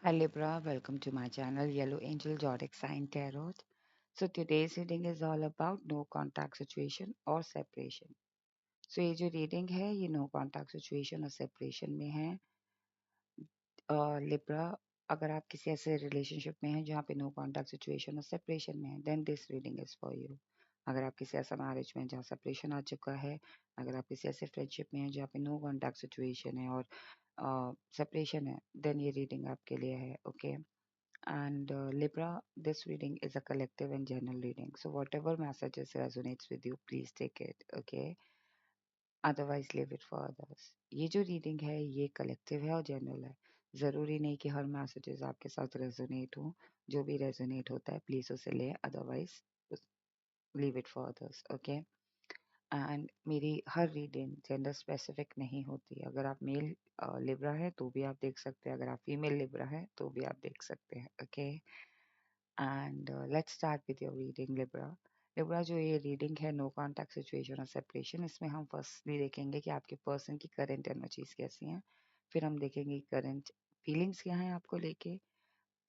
Hi Libra, welcome to my channel Yellow Angel Zodiac Sign Tarot. So today's reading is all about no contact situation और separation. So ये जो reading है ये no contact situation और separation में है. Libra, अगर आप किसी ऐसे relationship में हैं जहाँ पे no contact situation और separation में है, then this reading is for you. अगर आप किसी ऐसा marriage में हैं जहाँ separation आ चुका है, अगर आप किसी ऐसे friendship में हैं जहाँ पे no contact situation है और separation है, then ये reading आपके लिए है, okay? And Libra, this reading is a collective and general reading. So whatever messages resonates with you, please take it. Okay. Otherwise, leave it for others. ये जो reading है ये collective है और general है. ज़रूरी नहीं कि हर messages आपके साथ resonate हो. जो भी resonate होता है, please उसे ले. Otherwise, leave it for others. Okay. And मेरी हर रीडिंग जेंडर स्पेसिफिक नहीं होती. अगर आप मेल लिब्रा है तो भी आप देख सकते हैं, अगर आप फीमेल लिब्रा है तो भी आप देख सकते हैं. Okay. And let's start with your reading Libra. Libra जो ये रीडिंग है नो कॉन्टैक्ट सिचुएशन और सेपरेशन, इसमें हम फर्स्टली देखेंगे कि आपके पर्सन की करंट एनर्जीज कैसी हैं. फिर हम देखेंगे करंट फीलिंग्स क्या हैं आपको लेके.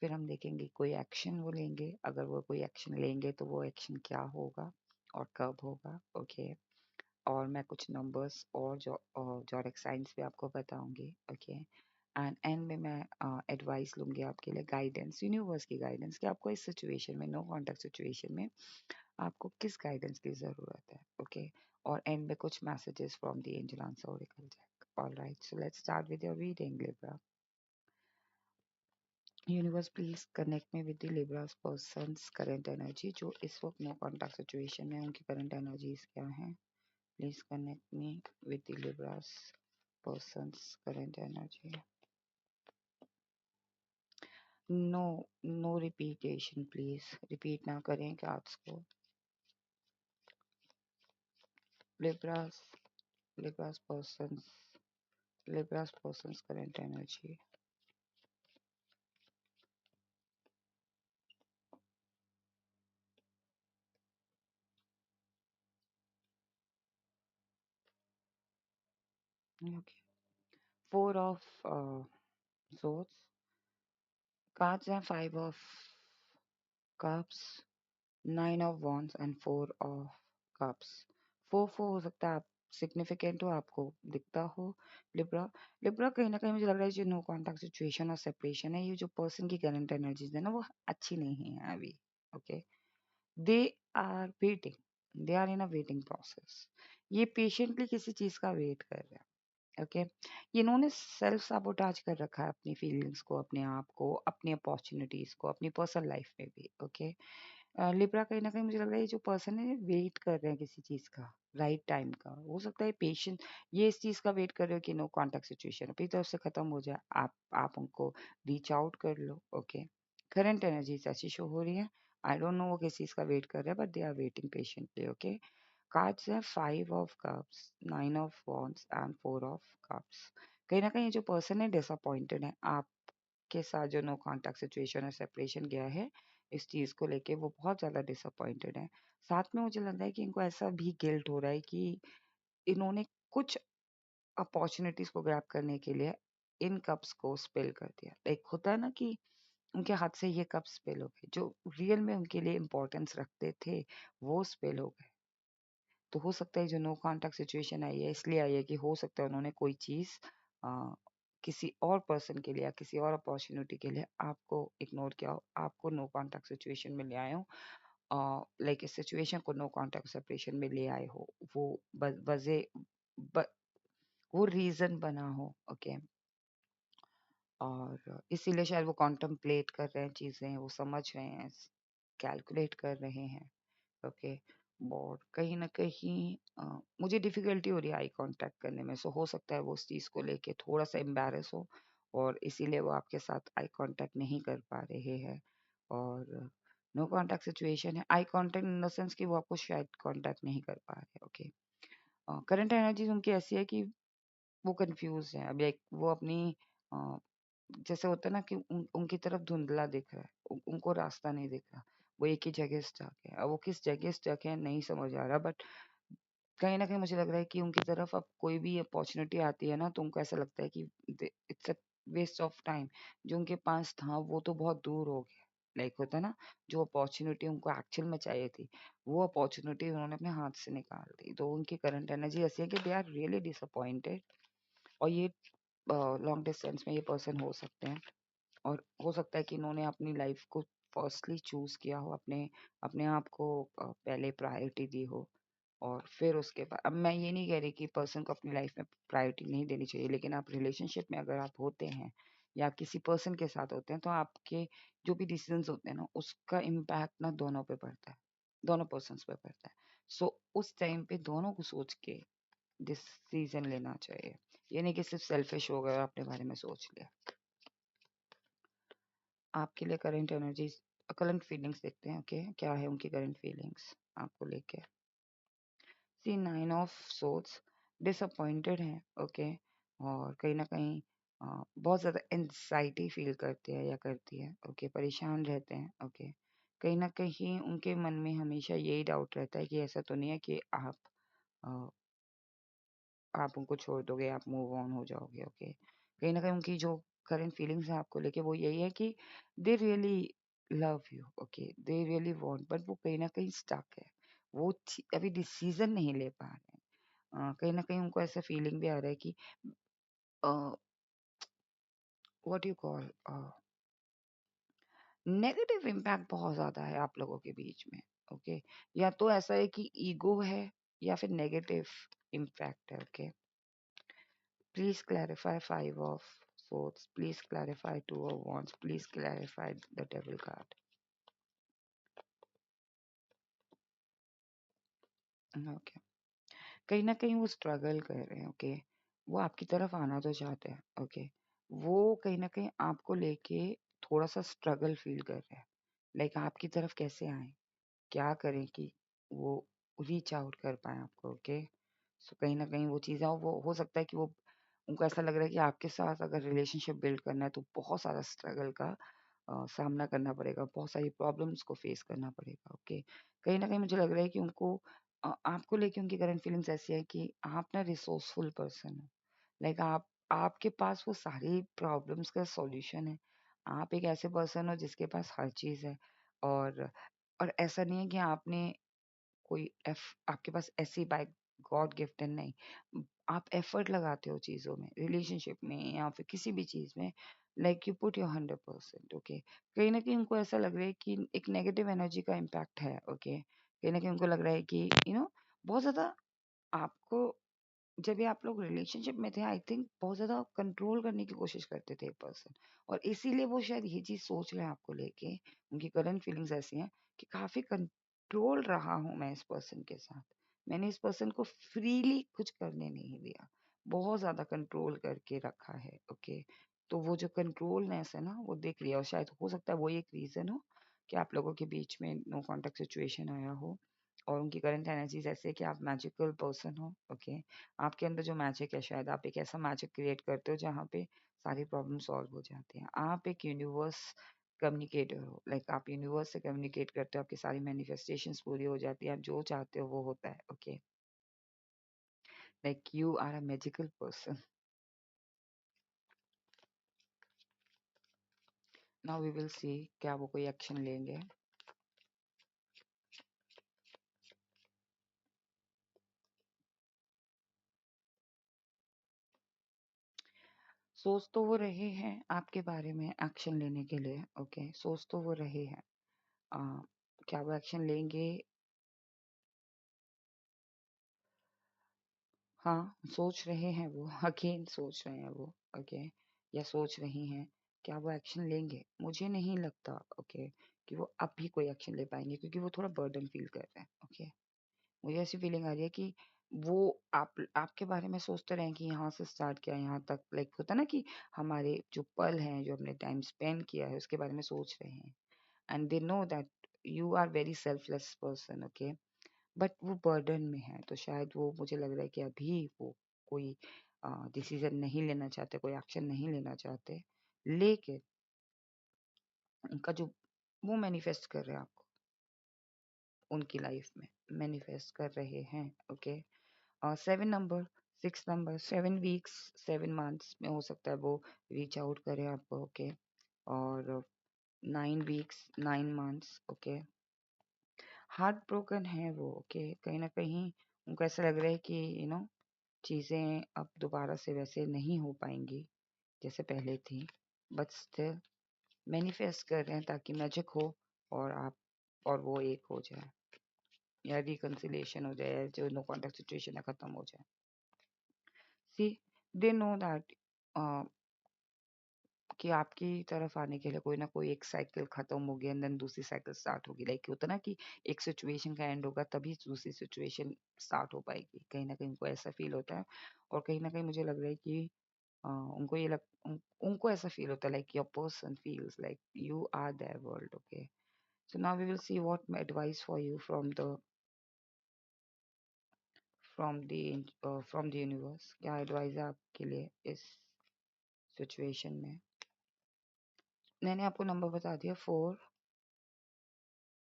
फिर हम देखेंगे कोई एक्शन वो लेंगे, अगर वो कोई एक्शन लेंगे तो वो एक्शन क्या होगा और कब होगा. ओके. और मैं कुछ नंबर्स और जोडिक साइंस भी आपको बताऊंगी. ओके. एंड एंड में मैं एडवाइस लूंगी आपके लिए, गाइडेंस, यूनिवर्स की गाइडेंस, कि आपको इस सिचुएशन में, नो कॉन्टैक्ट सिचुएशन में आपको किस गाइडेंस की ज़रूरत है. ओके. और एंड में कुछ messages from the angel answer Oracle deck. Alright, so let's start with your reading Libra. Universe please connect me with the Libras persons current energy. जो इस वक्त नो कॉन्टैक्ट सिचुएशन में, उनकी करंट एनर्जीज क्या हैं. Please connect me with the Libra's person's current energy. No, no repetition, please. Repeat ना करें cards को. Libra's, Libra's person's, Libra's person's current energy. Okay. Four of swords. Cards हैं five of cups, nine of wands and four of cups. Four हो सकता है आप significant हो, आपको दिखता हो. लिब्रा, लिब्रा कहीं ना कहीं मुझे लग रहा है जो नो कॉन्टैक्ट सिचुएशन और सेपरेशन है, ये जो पर्सन की करंट एनर्जीज है ना वो अच्छी नहीं है अभी. Okay. They are waiting, they are in a waiting process. ये पेशेंटली किसी चीज का वेट कर रहे हैं. ओके. इन्होंने सेल्फ साबोटाज कर रखा है अपनी फीलिंग्स को, अपने आप को, अपनी अपॉर्चुनिटीज को, अपनी पर्सनल लाइफ में भी. ओके. लिब्रा कहीं न कहीं मुझे लग रहा है ये जो पर्सन है वेट कर रहे हैं किसी चीज़ का, राइट टाइम का. हो सकता है पेशेंट ये इस चीज़ का वेट कर रहे हो कि नो कॉन्टैक्ट सिचुएशन अपनी तरफ से खत्म हो जाए, आप उनको रीच आउट कर लो. ओके. करंट एनर्जीज ऐसी शो हो रही है. आई डोंट नो वो किस चीज़ का वेट कर रहे हैं, but they are waiting patiently. Okay. Cards है five of cups, nine of wands and four of cups. कहीं ना कहीं जो पर्सन है डिसअपॉइंटेड है आपके साथ, जो नो कॉन्टैक्ट सिचुएशन और सेपरेशन गया है इस चीज़ को लेके वो बहुत ज़्यादा डिसअपॉइंटेड है. साथ में मुझे लग रहा है कि इनको ऐसा भी गिल्ट हो रहा है कि इन्होंने कुछ अपॉर्चुनिटीज को ग्रैब करने के लिए इन कप्स को स्पिल कर दिया. लाइक होता है ना कि उनके हाथ से ये कप स्पिल हो गए, जो रियल में उनके लिए इम्पोर्टेंस रखते थे वो स्पिल हो गए. तो हो सकता है जो नो कॉन्टैक्ट सिचुएशन आई है इसलिए आई है कि हो सकता है उन्होंने कोई चीज़ किसी और पर्सन के लिए या किसी और अपॉर्चुनिटी के लिए आपको इग्नोर किया हो, आपको नो कॉन्टैक्ट सिचुएशन में ले आए हो. लाइक इस सिचुएशन को नो कॉन्टैक्ट सेपरेशन में ले आए हो, वो वजह ब, वो रीजन बना हो. ओके. और इसीलिए शायद वो कॉन्टम्पलेट कर रहे हैं चीज़ें, वो समझ रहे हैं, कैलकुलेट कर रहे हैं. ओके. और कहीं न कहीं मुझे डिफ़िकल्टी हो रही है आई कॉन्टैक्ट करने में. सो हो सकता है वो उस चीज़ को लेके थोड़ा-सा एम्बैरेस हो और इसीलिए वो आपके साथ आई कॉन्टैक्ट नहीं कर पा रहे हैं. और नो कॉन्टैक्ट सिचुएशन है. Eye contact in the sense कि वो आपको शायद कॉन्टैक्ट नहीं कर पा रहे. ओके. करंट एनर्जीज़ उनकी ऐसी है कि वो कन्फ्यूज़ हैं. अभी एक वो अपनी अ, जैसे होता है ना कि उनकी तरफ धुंधला दिख रहा है, उनको रास्ता नहीं दिख रहा. वो एक ही जगह स्टक है. अब वो किस जगह स्टक है नहीं समझ आ रहा, बट कहीं न कहीं मुझे लग रहा है कि उनकी तरफ अब कोई भी अपॉर्च्युनिटी आती है ना तो उनको ऐसा लगता है कि it's a waste of time. जो उनके पास था वो तो बहुत दूर हो गया। लाइक होता है ना, जो अपॉर्चुनिटी उनको एक्चुअल में चाहिए थी, वो अपॉर्चुनिटी उन्होंने अपने हाथ से निकाल दी। तो उनकी करंट एनर्जी ऐसी है कि दे आर रियली डिसअपॉइंटेड। और ये लॉन्ग डिस्टेंस में ये पर्सन हो सकते हैं। और हो सकता है कि इन्होंने अपनी लाइफ को फर्स्टली चूज किया हो, अपने अपने आप को पहले प्रायोरिटी दी हो। और फिर उसके बाद, अब मैं ये नहीं कह रही कि पर्सन को अपनी लाइफ में प्रायोरिटी नहीं देनी चाहिए, लेकिन आप रिलेशनशिप में अगर आप होते हैं या आप किसी पर्सन के साथ होते हैं, तो आपके जो भी डिसीजंस होते हैं ना, उसका इम्पैक्ट ना दोनों पे पड़ता है, दोनों पर्सन्स पे पड़ता है। सो उस टाइम पे दोनों को सोच के डिसीजन लेना चाहिए। ये नहीं कि सिर्फ सेल्फिश हो गए और अपने बारे में सोच लिया। आपके लिए करंट एनर्जीज, करंट फीलिंग्स देखते हैं। ओके, क्या है उनकी करंट फीलिंग्स आपको लेके। सी 9 ऑफ सोर्ड्स, डिसअपॉइंटेड हैं। ओके, और कहीं ना कहीं बहुत ज़्यादा एंजाइटी फील करते हैं या करती है। ओके, परेशान रहते हैं। ओके, कहीं ना कहीं उनके मन में हमेशा यही डाउट रहता है कि ऐसा तो नहीं है कि अ, आप उनको छोड़ दोगे, आप मूव ऑन हो जाओगे। ओके, कहीं ना कहीं उनकी जो करंट फीलिंग्स है आपको लेके, वो यही है कि they really love you. Okay, they really want, but वो कहीं ना कहीं स्टक है। वो अभी डिसीजन नहीं ले पा रहे हैं। कहीं ना कहीं उनको ऐसा फीलिंग भी आ रहा है कि what you call, negative impact बहुत ज्यादा है आप लोगों के बीच में। ओके, या तो ऐसा है कि ईगो है, या फिर नेगेटिव इम्पैक्ट है। Okay, please clarify five of swords, please clarify two of wands, please clarify the devil card. Okay, कहीं ना कहीं वो स्ट्रगल कर रहे हैं। ओके, वो आपकी तरफ आना तो चाहते हैं। ओके, वो कहीं ना कहीं आपको लेके थोड़ा सा स्ट्रगल फील कर रहे हैं। लाइक आपकी तरफ कैसे आए, क्या करें कि वो रीच आउट कर पाए आपको। ओके, सो कहीं ना कहीं वो चीज़ें, वो हो सकता है कि वो, उनको ऐसा लग रहा है कि आपके साथ अगर रिलेशनशिप बिल्ड करना है तो बहुत सारा स्ट्रगल का सामना करना पड़ेगा, बहुत सारी प्रॉब्लम्स को फेस करना पड़ेगा। ओके, कहीं ना कहीं मुझे लग रहा है कि उनको आपको लेके उनकी करंट फीलिंग्स ऐसी है कि आप ना रिसोर्सफुल पर्सन हो। लाइक आप, आपके पास वो सारी प्रॉब्लम्स का सॉल्यूशन है। आप एक ऐसे पर्सन हो जिसके पास हर चीज़ है। और और ऐसा नहीं है कि आपने कोई आपके पास ऐसी बाय गॉड गिफ्टेड नहीं। आप एफर्ट लगाते हो चीज़ों में, रिलेशनशिप में या फिर किसी भी चीज़ में। Like you put your 100%। Okay, कहीं ना कहीं उनको ऐसा लग रहा है कि एक नेगेटिव एनर्जी का इम्पैक्ट है। ओके, कहीं ना कहीं उनको लग रहा है कि बहुत ज़्यादा आपको, जब ये आप लोग रिलेशनशिप में थे, आई थिंक बहुत ज़्यादा कंट्रोल करने की कोशिश करते थे एक पर्सन। और इसीलिए वो शायद ये चीज़ सोच रहे हैं आपको लेके। उनकी करंट फीलिंग्स ऐसी हैं कि काफ़ी कंट्रोल रहा हूँ मैं इस पर्सन के साथ। मैंने इस पर्सन को फ्रीली कुछ करने नहीं दिया, बहुत ज़्यादा कंट्रोल करके रखा है। ओके, तो वो जो कंट्रोलनेस है ना, वो दिख रही है। और शायद हो सकता है वो एक रीज़न हो कि आप लोगों के बीच में नो कॉन्टेक्ट सिचुएशन आया हो। और उनकी करंट एनर्जीज ऐसे है कि आप मैजिकल पर्सन हो। ओके, आपके अंदर जो मैजिक है, शायद आप एक ऐसा मैजिक क्रिएट करते हो जहाँ पे सारी प्रॉब्लम सॉल्व हो जाती हैं। आप एक यूनिवर्स कम्युनिकेटर हो। लाइक आप यूनिवर्स से कम्युनिकेट करते हो, आपकी सारी मैनिफेस्टेशंस पूरी हो जाती है, आप जो चाहते हो वो होता है। Okay, like you are a magical person. Now we will see क्या वो कोई एक्शन लेंगे। सोच तो वो रहे हैं आपके बारे में एक्शन लेने के लिए। ओके, सोच तो वो रहे हैं। आ, क्या वो एक्शन लेंगे? हाँ, सोच रहे हैं वो, अगेन सोच रहे हैं वो। ओके, या सोच रही हैं। क्या वो एक्शन लेंगे? मुझे नहीं लगता। ओके, कि वो अब भी कोई एक्शन ले पाएंगे, क्योंकि वो थोड़ा बर्डन फील कर रहे हैं। ओके, मुझे ऐसी फीलिंग आ रही है कि वो आपके बारे में सोचते रहे कि यहाँ से स्टार्ट किया यहाँ तक। लाइक होता ना कि हमारे जो पल हैं, जो हमने टाइम स्पेंड किया है, उसके बारे में सोच रहे हैं। And they know that you are very selfless person. Okay, but वो बर्डन में है, तो शायद वो, मुझे लग रहा है कि अभी वो कोई डिसीजन नहीं लेना चाहते, कोई एक्शन नहीं लेना चाहते। लेकिन उनका जो, वो मैनिफेस्ट कर रहे हैं आपको उनकी लाइफ में, मैनिफेस्ट कर रहे हैं। Okay, 7 number, six number 7 weeks, 7 months में हो सकता है वो रीच आउट करे आपको, ओके। और 9 weeks, 9 months, okay. Heart broken है वो, ओके। कहीं ना कहीं उनको ऐसा लग रहा है कि चीज़ें अब दोबारा से वैसे नहीं हो पाएंगी जैसे पहले थी, बट स्टिल मैनिफेस्ट कर रहे हैं ताकि मैजिक हो और आप और वो एक हो जाए, या रिकंसिलिएशन हो जाए, जो नो कॉन्टेक्ट सिचुएशन है खत्म हो जाए। सी, दे नो दैट कि आपकी तरफ आने के लिए कोई ना कोई एक साइकिल खत्म होगी एंड देन दूसरी साइकिल स्टार्ट होगी। लाइक होता ना कि एक सिचुएशन का एंड होगा तभी दूसरी सिचुएशन स्टार्ट हो पाएगी। कहीं ना कहीं उनको ऐसा फील होता है, और कहीं ना कहीं मुझे लग रहा है कि उनको उनको ऐसा फील होता है like your person feels like you are their world, okay. So now we will see what advice for you from the universe. क्या एडवाइस है आपके लिए इस सिचुएशन में? मैंने आपको नंबर बता दिया, 4,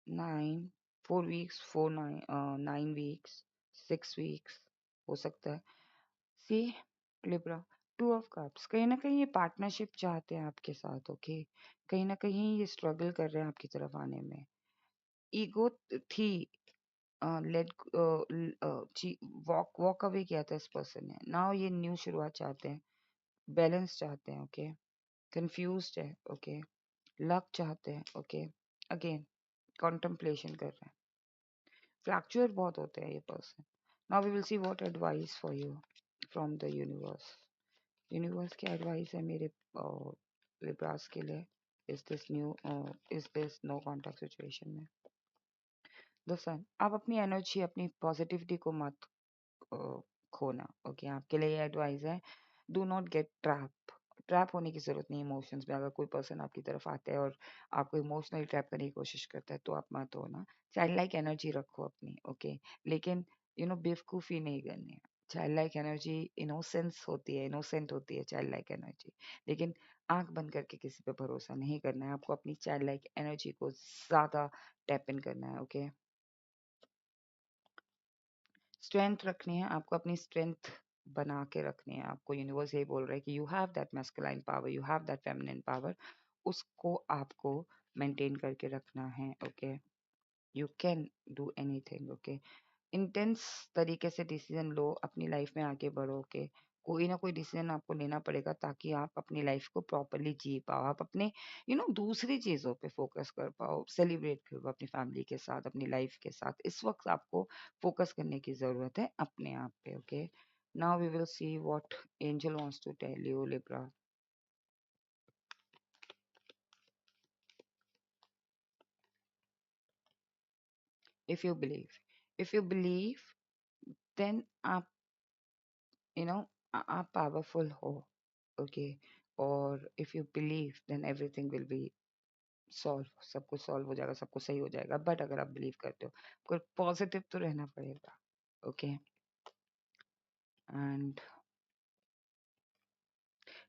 9, 4 वीक्स, 9 वीक्स, 6 वीक्स हो सकता है। सी, लिब्रा, 2 ऑफ कप्स, कहीं ना कहीं ये पार्टनरशिप चाहते हैं आपके साथ, ओके। कहीं ना कहीं ये स्ट्रगल कर रहे हैं आपकी तरफ आने में। ईगो थी, लेट वॉक वॉक अवे किया था इस पर्सन ने। नाउ ये न्यू शुरुआत चाहते हैं, बैलेंस चाहते हैं, ओके। कंफ्यूज्ड है, ओके। लक चाहते हैं, ओके। अगेन कॉन्टम्पलेशन कर रहे हैं, फ्लैक्चुएट बहुत होते हैं ये person. Now we will see what advice for you from the universe. Universe की एडवाइस है मेरे लिब्रास के लिए is this no contact situation में। दोस्तों, आप अपनी एनर्जी, अपनी पॉजिटिविटी को मत अ, खोना, ओके। आपके लिए ये एडवाइस है, डू नॉट गेट ट्रैप होने की जरूरत नहीं इमोशंस में। अगर कोई पर्सन आपकी तरफ आता है और आपको इमोशनली ट्रैप करने की कोशिश करता है तो आप मत हो ना। चाइल्ड लाइक एनर्जी रखो अपनी, ओके। लेकिन बेवकूफ़ी नहीं करनी है। चाइल्ड लाइक एनर्जी इनोसेंस होती है, इनोसेंट होती है चाइल्ड लाइक एनर्जी। लेकिन आंख बंद करके किसी पे भरोसा नहीं करना है, आपको अपनी चाइल्ड लाइक एनर्जी को ज़्यादा टैप इन करना है, ओके। स्ट्रेंथ रखनी है आपको, अपनी स्ट्रेंथ बना के रखनी है आपको। यूनिवर्स यही बोल रहा है कि you have that masculine power, you have that feminine power, उसको आपको मेंटेन करके रखना है, okay. You can do anything, okay. Intense तरीके से डिसीजन लो, अपनी लाइफ में आगे बढ़ो, के कोई ना कोई डिसीजन आपको लेना पड़ेगा ताकि आप अपनी लाइफ को प्रॉपरली जी पाओ, आप अपने दूसरी चीजों पे फोकस कर पाओ, सेलिब्रेट कर पाओ अपनी फैमिली के साथ, अपनी लाइफ के साथ। इस वक्त आपको फोकस करने की जरूरत है अपने आप पे, okay. Now we will see what angel wants to tell you, Libra. If you believe, if you believe, then आप यू नो आप पावरफुल हो, ओके। और if you believe then everything will be solve, सब कुछ solve हो जाएगा, सब कुछ सही हो जाएगा। बट अगर आप बिलीव करते हो, कोई पॉजिटिव तो रहना पड़ेगा, okay. And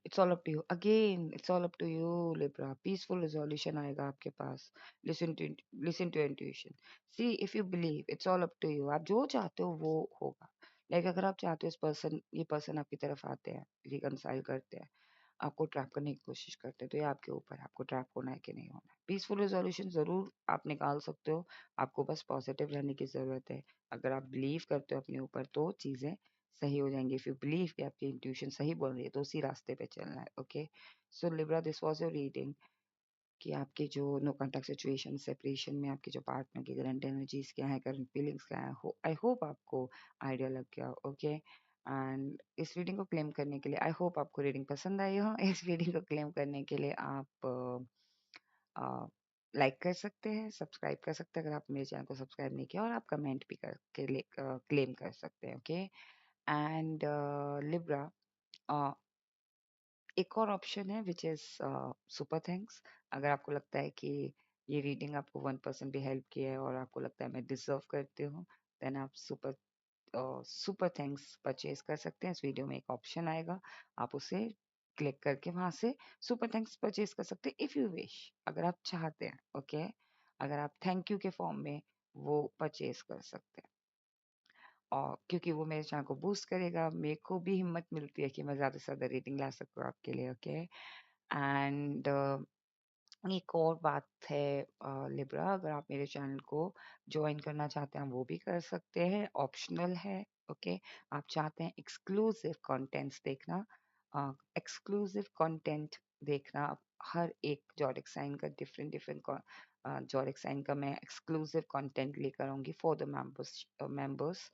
it's all up to you, again it's all up to you, Libra. Peaceful resolution आएगा आपके पास। Listen to listen to intuition. See, if you believe, it's all up to you, आप जो चाहते हो वो होगा। लाइक अगर आप चाहते हो ये पर्सन आपकी तरफ आते हैं, रिकंसाइल करते हैं, आपको ट्रैप करने की कोशिश करते हैं, तो ये आपके ऊपर है, आपको ट्रैप होना है कि नहीं होना है। पीसफुल रिजोल्यूशन जरूर आप निकाल सकते हो, आपको बस पॉजिटिव रहने की जरूरत है। अगर आप बिलीव करते हो अपने ऊपर तो चीजें सही हो जाएंगी। इफ यू बिलीव कि आपकी इंट्यूशन सही बोल रही है तो उसी रास्ते पे चलना है, okay. So Libra, this was your reading कि आपके जो नो कॉन्टैक्ट सिचुएशन, सेपरेशन में आपके जो पार्टनर की करंट एनर्जीज क्या है, करंट फीलिंग्स क्या है। आई होप आपको आइडिया लग गया, ओके। एंड इस रीडिंग को क्लेम करने के लिए, आई होप आपको रीडिंग पसंद आई हो। इस रीडिंग को क्लेम करने के लिए आप लाइक कर सकते हैं, सब्सक्राइब कर सकते हैं अगर आप मेरे चैनल को सब्सक्राइब नहीं किया, और आप कमेंट भी करके क्लेम कर सकते हैं, ओके। एंड लिब्रा, एक और ऑप्शन है विच इज सुपर थैंक्स। अगर आपको लगता है कि ये रीडिंग आपको 1% भी हेल्प किया है और आपको लगता है मैं डिजर्व करती हूँ, देन आप सुपर थैंक्स परचेज कर सकते हैं। इस वीडियो में एक ऑप्शन आएगा, आप उसे क्लिक करके वहां से सुपर थैंक्स परचेज कर सकते हैं, इफ यू विश, अगर आप चाहते हैं, ओके। अगर आप थैंक यू के फॉर्म में वो परचेज कर सकते हैं। और क्योंकि वो मेरे चैनल को बूस्ट करेगा, मेरे को भी हिम्मत मिलती है कि मैं ज़्यादा से ज़्यादा रेटिंग ला सकूँ आपके लिए, ओके? एंड एक और बात है लिब्रा, अगर आप मेरे चैनल को जॉइन करना चाहते हैं वो भी कर सकते हैं, ऑप्शनल है, ओके? आप चाहते हैं एक्सक्लूसिव कंटेंट्स देखना, एक्सक्लूसिव कंटेंट देखना, हर एक जोडिक साइन का डिफरेंट डिफरेंट जोडिक साइन का मैं एक्सक्लूसिव कंटेंट लेकर आऊँगी for the members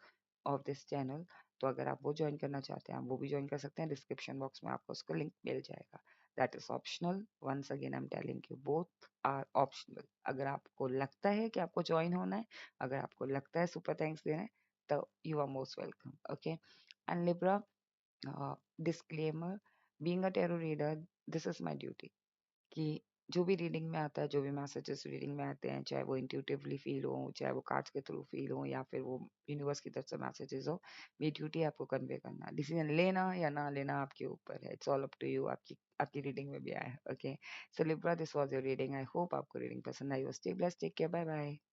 of this channel. तो अगर आप वो ज्वाइन करना चाहते हैं आप वो भी ज्वाइन कर सकते हैं, डिस्क्रिप्शन बॉक्स में आपको उसका लिंक मिल जाएगा। That is optional, once again I am telling you, both are optional. अगर आपको लगता है कि आपको ज्वाइन होना है, अगर आपको लगता है सुपर थैंक्स देना है, तो you are most welcome, okay? And Libra, disclaimer, being a tarot reader, this is my duty कि जो भी रीडिंग में आता है, जो भी मैसेजेस रीडिंग में आते हैं, चाहे वो इंट्यूटिवली फील हो, चाहे वो कार्ड्स के थ्रू फील हो, या फिर वो यूनिवर्स की तरफ से मैसेजेस हो, मेरी ड्यूटी है आपको कन्वे करना। डिसीजन लेना या ना लेना आपके ऊपर है, it's all up to you. आपकी आपकी रीडिंग में भी आया है, okay? So Libra, this was your reading. I hope आपको रीडिंग पसंद आई हो। Stay blessed, take care, bye bye.